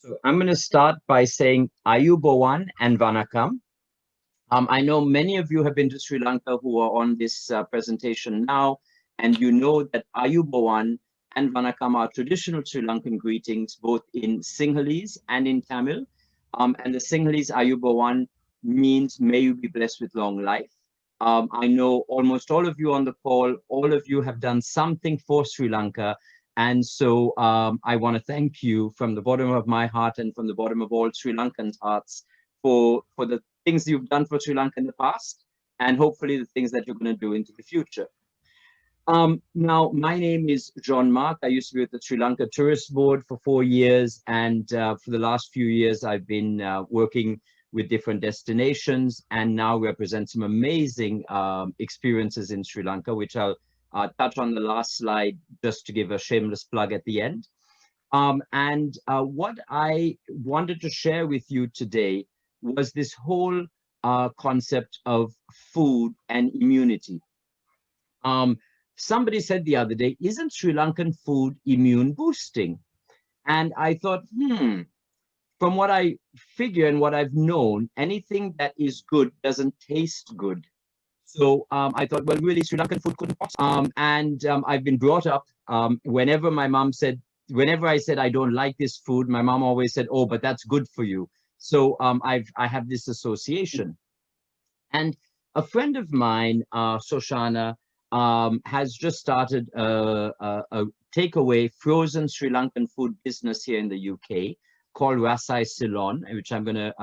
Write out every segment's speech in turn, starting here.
So I'm going to start by saying Ayubowan and Vanakkam. I know many of you have been to Sri Lanka who are on this presentation now, and you know that Ayubowan and Vanakkam are traditional Sri Lankan greetings, both in Sinhalese and in Tamil. And the Sinhalese Ayubowan means, may you be blessed with long life. I know almost all of you on the call, all of you have done something for Sri Lanka. And so I want to thank you from the bottom of my heart and from the bottom of all Sri Lankans' hearts for the things you've done for Sri Lanka in the past, and hopefully the things that you're going to do into the future. Now, my name is John Mark. I used to be with the Sri Lanka Tourist Board for 4 years, and for the last few years, I've been working with different destinations, and now represent some amazing experiences in Sri Lanka, which I'll touch on the last slide just to give a shameless plug at the end. What I wanted to share with you today was this whole concept of food and immunity. Somebody said the other day, isn't Sri Lankan food immune boosting? And I thought, from what I figure and what I've known, anything that is good doesn't taste good. So I thought, well, really, Sri Lankan food couldn't possibly. I've been brought up, whenever my mom said, whenever I said I don't like this food, my mom always said, oh, but that's good for you. So I have this association. And a friend of mine, Soshana, has just started a takeaway frozen Sri Lankan food business here in the UK called Rasai Ceylon, which I'm going to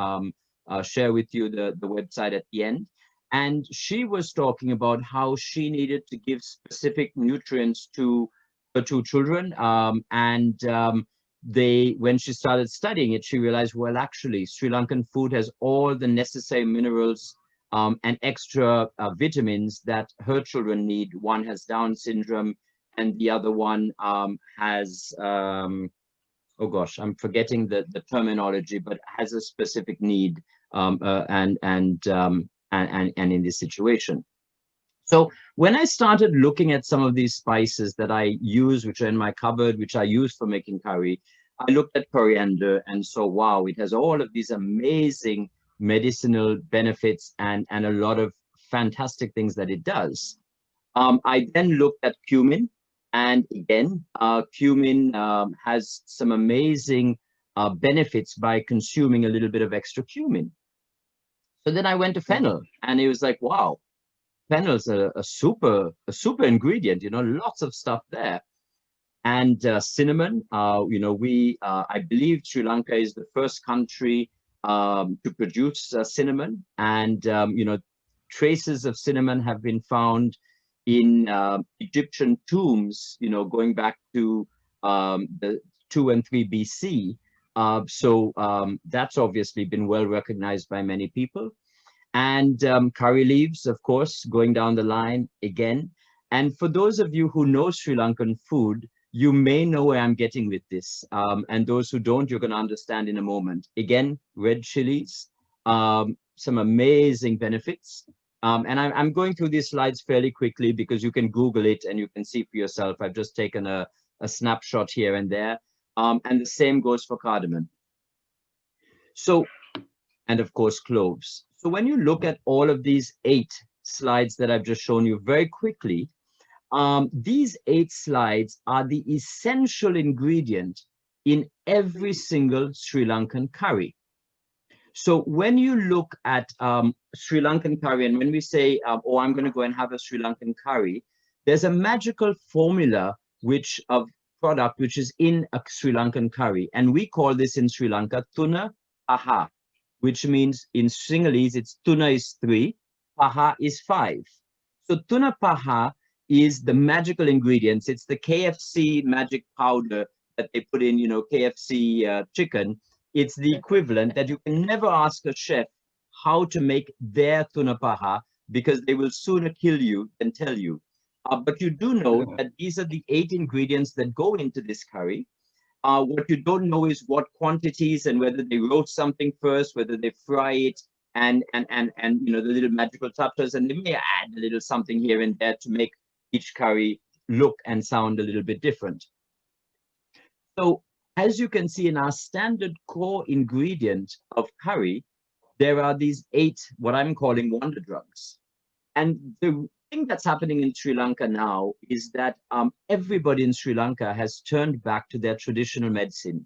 share with you the website at the end. And she was talking about how she needed to give specific nutrients to her 2 children. When she started studying it, she realized, well, actually, Sri Lankan food has all the necessary minerals and extra vitamins that her children need. One has Down syndrome, and the other one has, oh gosh, I'm forgetting the terminology, but has a specific need and in this situation. So when I started looking at some of these spices that I use, which are in my cupboard, which I use for making curry, I looked at coriander and saw, wow, it has all of these amazing medicinal benefits and a lot of fantastic things that it does. I then looked at cumin, and again, cumin has some amazing benefits by consuming a little bit of extra cumin. So then I went to fennel, and it was like, wow, fennel's a super ingredient, lots of stuff there. And cinnamon, I believe Sri Lanka is the first country to produce cinnamon, and traces of cinnamon have been found in Egyptian tombs, going back to the 2 and 3 BC. That's obviously been well recognized by many people. And curry leaves, of course, going down the line again. And for those of you who know Sri Lankan food, you may know where I'm getting with this. And those who don't, you're going to understand in a moment. Again, red chilies, some amazing benefits. And I'm going through these slides fairly quickly because you can Google it and you can see for yourself. I've just taken a snapshot here and there. And the same goes for cardamom. So, and of course, cloves. So when you look at all of these 8 slides that I've just shown you very quickly, these 8 slides are the essential ingredient in every single Sri Lankan curry. So when you look at Sri Lankan curry, and when we say, oh, I'm going to go and have a Sri Lankan curry, there's a magical formula of product which is in a Sri Lankan curry. And we call this in Sri Lanka tuna paha, which means in Sinhalese, it's tuna is 3, paha is 5. So tuna paha is the magical ingredients. It's the KFC magic powder that they put in, KFC chicken. It's the equivalent that you can never ask a chef how to make their tuna paha because they will sooner kill you than tell you. But you do know that these are the 8 ingredients that go into this curry. What you don't know is what quantities and whether they roast something first, whether they fry it, and the little magical touches, and they may add a little something here and there to make each curry look and sound a little bit different. So As you can see in our standard core ingredient of curry, there are these 8, what I'm calling wonder drugs. And the thing that's happening in Sri Lanka now is that everybody in Sri Lanka has turned back to their traditional medicine.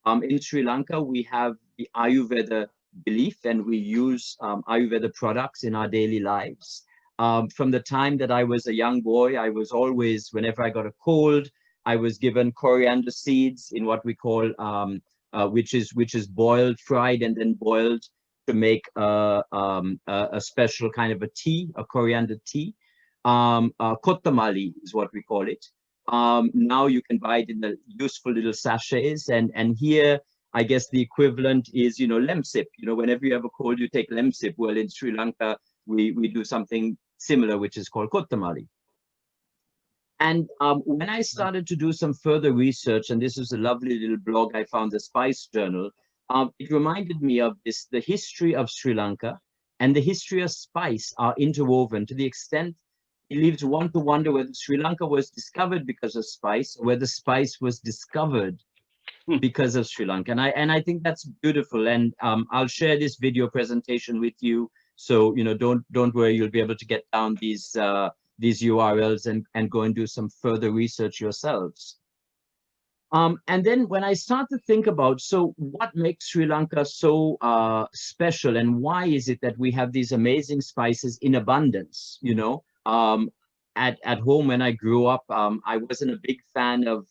In Sri Lanka, we have the Ayurveda belief, and we use Ayurveda products in our daily lives. From the time that I was a young boy, I was always, whenever I got a cold, I was given coriander seeds in what we call, which is boiled, fried, and then boiled to make a special kind of a tea, a coriander tea. Kottamali is what we call it. Now you can buy it in the useful little sachets, and here I guess the equivalent is, Lemsip. Whenever you have a cold, you take Lemsip. Well, in Sri Lanka, we do something similar, which is called Kottamali. And when I started to do some further research, and this is a lovely little blog I found, the Spice Journal, it reminded me of this: the history of Sri Lanka and the history of spice are interwoven to the extent it leaves one to wonder whether Sri Lanka was discovered because of spice, or whether spice was discovered because of Sri Lanka. And I think that's beautiful. And I'll share this video presentation with you. So, don't worry, you'll be able to get down these URLs and go and do some further research yourselves. And then when I start to think about, so what makes Sri Lanka so special, and why is it that we have these amazing spices in abundance? At home when I grew up, I wasn't a big fan of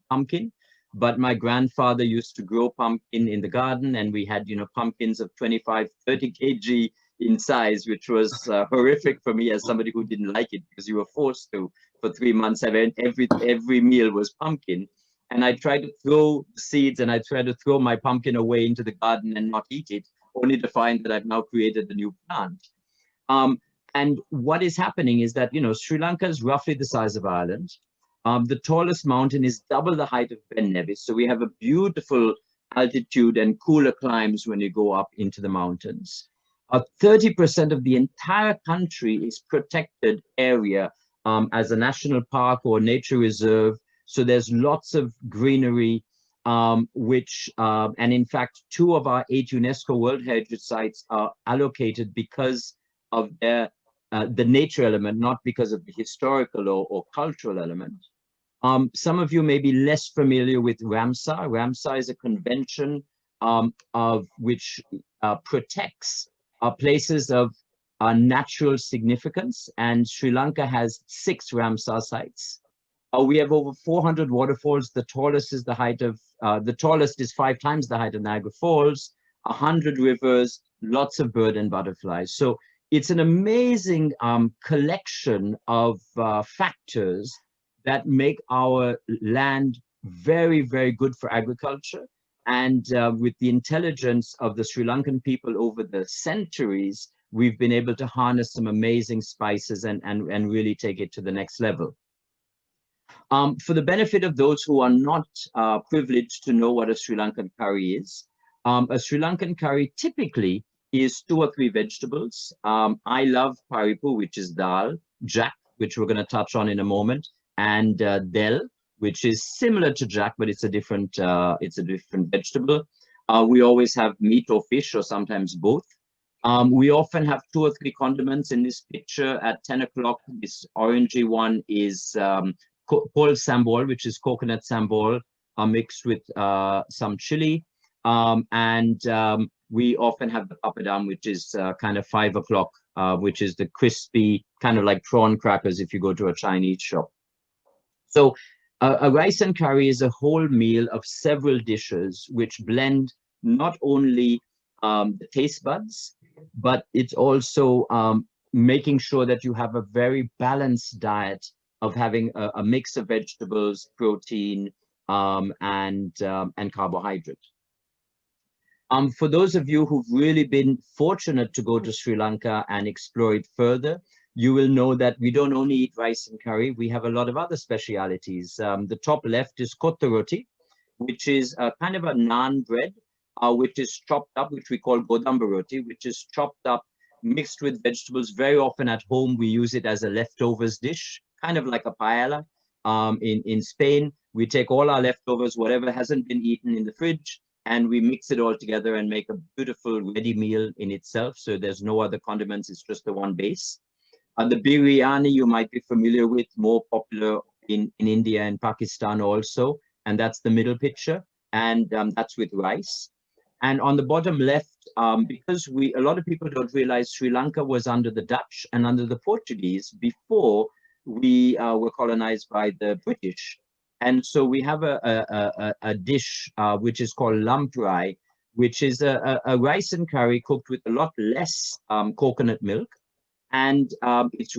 pumpkin, but my grandfather used to grow pumpkin in the garden, and we had, pumpkins of 25, 30 kg in size, which was horrific for me as somebody who didn't like it, because you were forced to, for 3 months, every meal was pumpkin. And I tried to throw seeds, and I tried to throw my pumpkin away into the garden and not eat it, only to find that I've now created a new plant. And what is happening is that, Sri Lanka is roughly the size of Ireland. The tallest mountain is double the height of Ben Nevis. So we have a beautiful altitude and cooler climbs when you go up into the mountains. 30% of the entire country is protected area as a national park or nature reserve. So there's lots of greenery, and in fact, 2 of our 8 UNESCO World Heritage Sites are allocated because of the nature element, not because of the historical or cultural element. Some of you may be less familiar with Ramsar. Ramsar is a convention of which protects places of natural significance, and Sri Lanka has 6 Ramsar sites. We have over 400 waterfalls. The tallest is the tallest is 5 times the height of Niagara Falls. 100 rivers, lots of bird and butterflies. So it's an amazing collection of factors that make our land very, very good for agriculture. And with the intelligence of the Sri Lankan people over the centuries, we've been able to harness some amazing spices and really take it to the next level. For the benefit of those who are not privileged to know what a Sri Lankan curry is, a Sri Lankan curry typically is 2 or 3 vegetables. I love paripu, which is dal, jack, which we're going to touch on in a moment, and del, which is similar to jack, but it's a different vegetable. We always have meat or fish, or sometimes both. We often have 2 or 3 condiments in this picture. At 10 o'clock, this orangey one is pol sambol, which is coconut sambol, mixed with some chili. We often have the papadam, which is kind of 5 o'clock, which is the crispy, kind of like prawn crackers if you go to a Chinese shop. So a rice and curry is a whole meal of several dishes which blend not only the taste buds, but it's also making sure that you have a very balanced diet of having a mix of vegetables, protein, and carbohydrate. For those of you who've really been fortunate to go to Sri Lanka and explore it further, you will know that we don't only eat rice and curry, we have a lot of other specialities. The top left is kotta roti, which is kind of a naan bread, which is chopped up, which we call godamba roti, which is chopped up, mixed with vegetables. Very often at home, we use it as a leftovers dish, kind of like a paella in Spain. We take all our leftovers, whatever hasn't been eaten in the fridge, and we mix it all together and make a beautiful ready meal in itself. So there's no other condiments, it's just the one base. The biryani you might be familiar with, more popular in India and Pakistan also, and that's the middle picture, and that's with rice. And on the bottom left, because a lot of people don't realize Sri Lanka was under the Dutch and under the Portuguese before we were colonized by the British. And so we have a dish which is called lamprey, which is a rice and curry cooked with a lot less coconut milk. And it's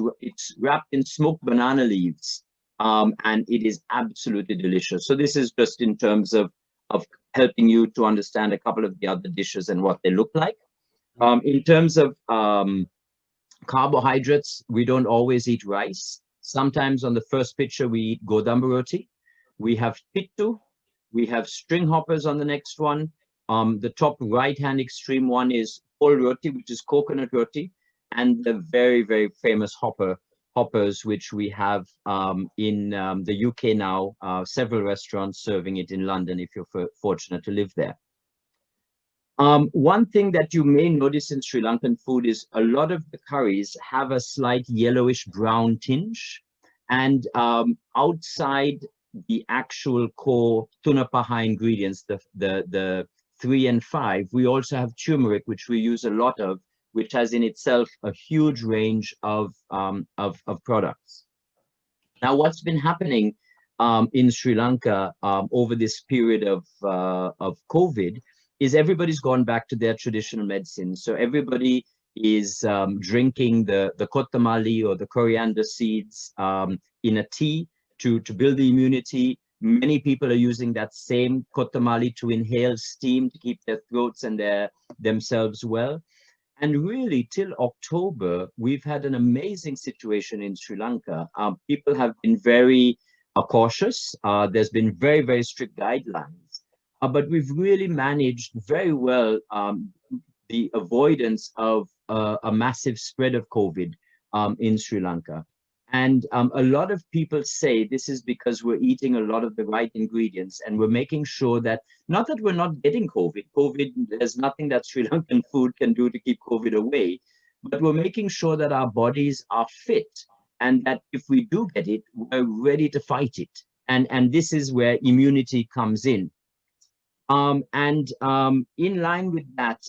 wrapped in smoked banana leaves. And it is absolutely delicious. So this is just in terms of helping you to understand a couple of the other dishes and what they look like. In terms of carbohydrates, we don't always eat rice. Sometimes on the first picture, we eat godamba roti. We have pittu. We have string hoppers on the next one. The top right-hand extreme one is pol roti, which is coconut roti, and the very, very famous hoppers, which we have in the UK now, several restaurants serving it in London if you're fortunate to live there. One thing that you may notice in Sri Lankan food is a lot of the curries have a slight yellowish brown tinge, and outside the actual core tunapaha ingredients, the 3 and 5, we also have turmeric, which we use a lot of, which has in itself a huge range of products. Now, what's been happening in Sri Lanka over this period of COVID is everybody's gone back to their traditional medicine. So everybody is drinking the kotamali or the coriander seeds in a tea to build the immunity. Many people are using that same kotamali to inhale steam to keep their throats and themselves well. And really, till October, we've had an amazing situation in Sri Lanka. People have been very cautious. There's been very, very strict guidelines. But we've really managed very well the avoidance of a massive spread of COVID in Sri Lanka. And a lot of people say this is because we're eating a lot of the right ingredients, and we're making sure that, not that we're not getting COVID. There's nothing that Sri Lankan food can do to keep COVID away, but we're making sure that our bodies are fit, and that if we do get it, we're ready to fight it. And this is where immunity comes in. In line with that,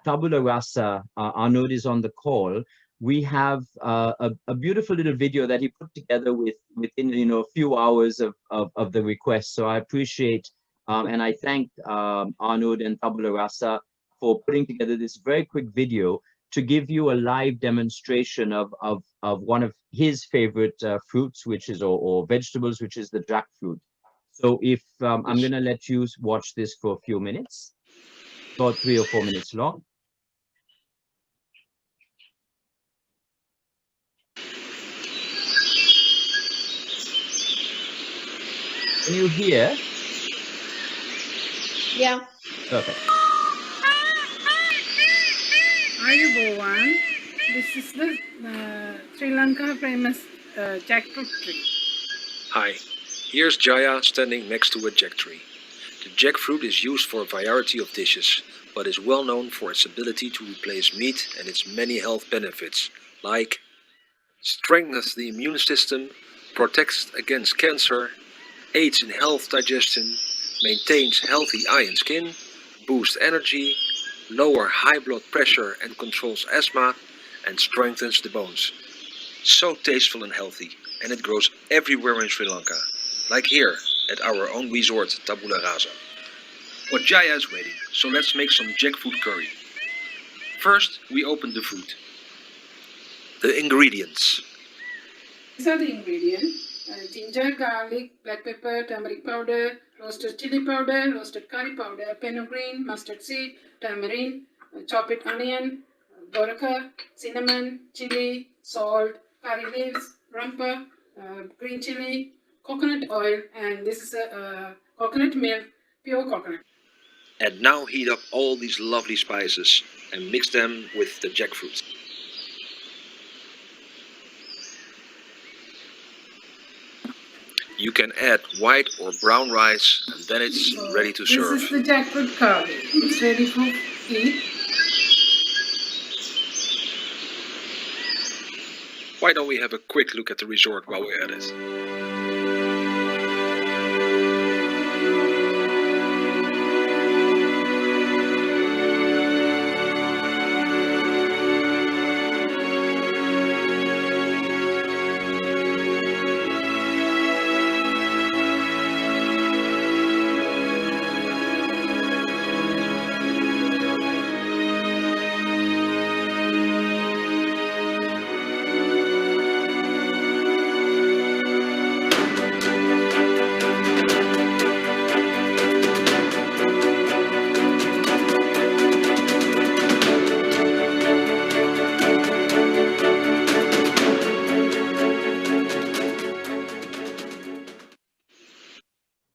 Tabula Rasa, Arnaud is on the call. We have a beautiful little video that he put together within a few hours of the request. So I appreciate and I thank Arnaud and Tabula Rasa for putting together this very quick video to give you a live demonstration of one of his favorite fruits, which is or vegetables, which is the jackfruit. So if I'm going to let you watch this for a few minutes, about 3 or 4 minutes long. Can you hear? Yeah. Perfect. Ayubowan, this is the Sri Lanka famous jackfruit tree. Hi, here's Jaya standing next to a jack tree. The jackfruit is used for a variety of dishes, but is well known for its ability to replace meat and its many health benefits, like strengthens the immune system, protects against cancer, aids in health digestion, maintains healthy eye and skin, boosts energy, lower high blood pressure and controls asthma, and strengthens the bones. So tasteful and healthy, and it grows everywhere in Sri Lanka, like here at our own resort Tabula Rasa. But Jaya is waiting, so let's make some jackfruit curry. First, we open the fruit. The ingredients. These are the ingredients. Ginger, garlic, black pepper, turmeric powder, roasted chili powder, roasted curry powder, fenugreek, mustard seed, tamarind, chopped onion, goroka, cinnamon, chili, salt, curry leaves, rampa, green chili, coconut oil, and this is coconut milk, pure coconut. And now heat up all these lovely spices and mix them with the jackfruit. You can add white or brown rice, and then it's ready to serve. This is the jackfruit curry. It's ready for eat. Why don't we have a quick look at the resort while we're at it?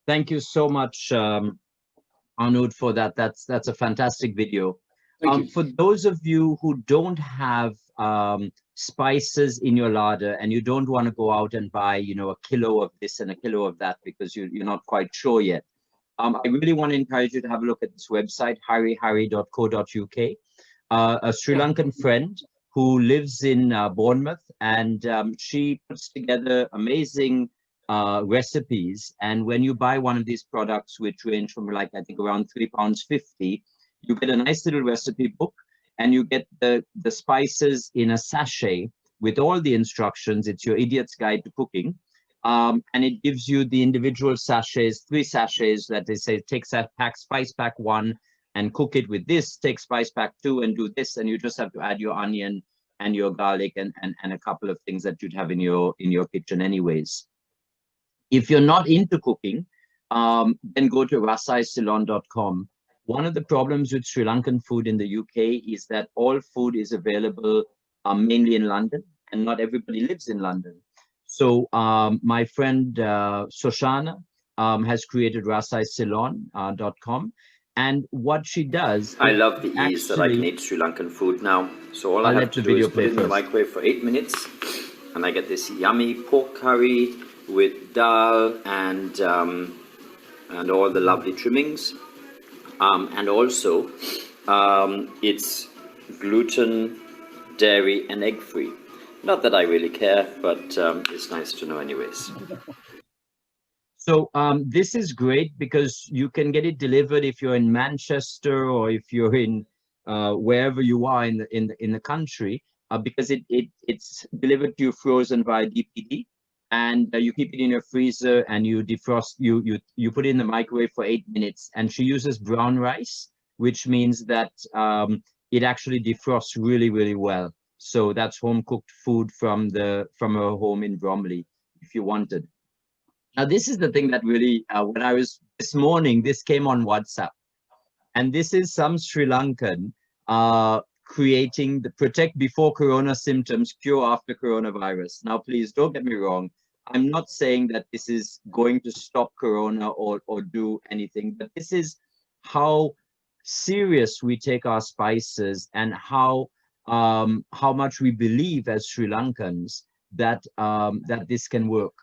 Thank you so much, Arnoud, for that. That's a fantastic video. Thank you. For those of you who don't have spices in your larder and you don't want to go out and buy, a kilo of this and a kilo of that because you're not quite sure yet, I really want to encourage you to have a look at this website, harihari.co.uk. A Sri Lankan friend who lives in Bournemouth, and she puts together amazing recipes. And when you buy one of these products, which range from I think around £3.50, you get a nice little recipe book, and you get the spices in a sachet with all the instructions. It's your idiot's guide to cooking. And it gives you the individual sachets, 3 sachets that they say, take spice pack 1 and cook it with this, take spice pack 2 and do this. And you just have to add your onion and your garlic and a couple of things that you'd have in your kitchen anyways. If you're not into cooking, then go to rasaiceylon.com. One of the problems with Sri Lankan food in the UK is that all food is available mainly in London, and not everybody lives in London. So my friend Soshana has created rasaiceylon.com. And what she does... I love the ease that I can eat Sri Lankan food now. So all I have to do is put it in the microwave for 8 minutes, and I get this yummy pork curry with dal and all the lovely trimmings. And also, it's gluten, dairy, and egg-free. Not that I really care, but it's nice to know anyways. So this is great because you can get it delivered if you're in Manchester or if you're in wherever you are in the country, because it's delivered to you frozen via DPD, and you keep it in your freezer and you defrost. You put it in the microwave for 8 minutes, and she uses brown rice, which means that it actually defrosts really, really well. So that's home cooked food from her home in Bromley, if you wanted. Now, this is the thing that really, when I was this morning, this came on WhatsApp, and this is some Sri Lankan creating the protect before corona symptoms, cure after coronavirus. Now, please don't get me wrong. I'm not saying that this is going to stop corona or do anything, but this is how serious we take our spices and how much we believe as Sri Lankans that this can work.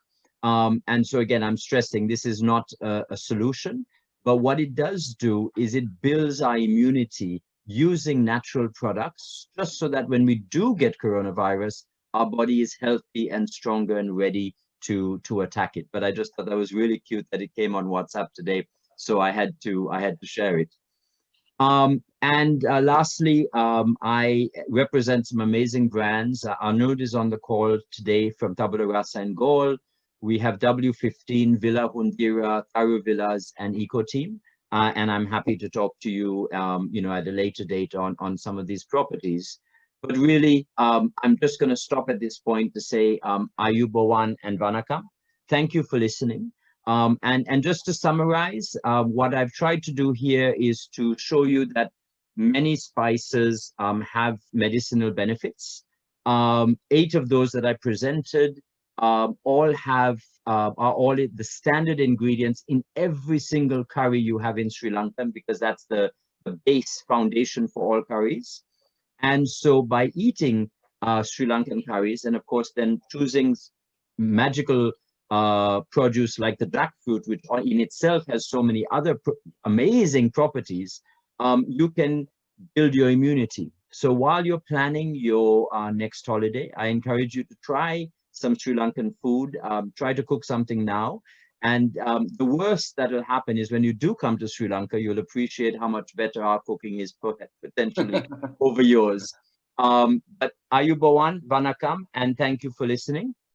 And so again, I'm stressing this is not a solution, but what it does do is it builds our immunity using natural products, just so that when we do get coronavirus, our body is healthy and stronger and ready to attack it. But I just thought that was really cute that it came on WhatsApp today, so I had to share it. And lastly, I represent some amazing brands. Arnoud is on the call today from Tabula Rasa and Gaul. We have W15, Villa Hundira, Taru Villas, and Eco Team. And I'm happy to talk to you, at a later date on some of these properties. But really, I'm just going to stop at this point to say Ayubowan and Vanakam. Thank you for listening. And just to summarize, what I've tried to do here is to show you that many spices have medicinal benefits. 8 of those that I presented are all the standard ingredients in every single curry you have in Sri Lanka, because that's the base foundation for all curries. And so by eating Sri Lankan curries, and of course then choosing magical produce like the jackfruit, which in itself has so many other amazing properties, you can build your immunity. So while you're planning your next holiday, I encourage you to try some Sri Lankan food. Try to cook something now. And the worst that will happen is when you do come to Sri Lanka, you'll appreciate how much better our cooking is potentially over yours. But Ayubowan, Vanakam, and thank you for listening.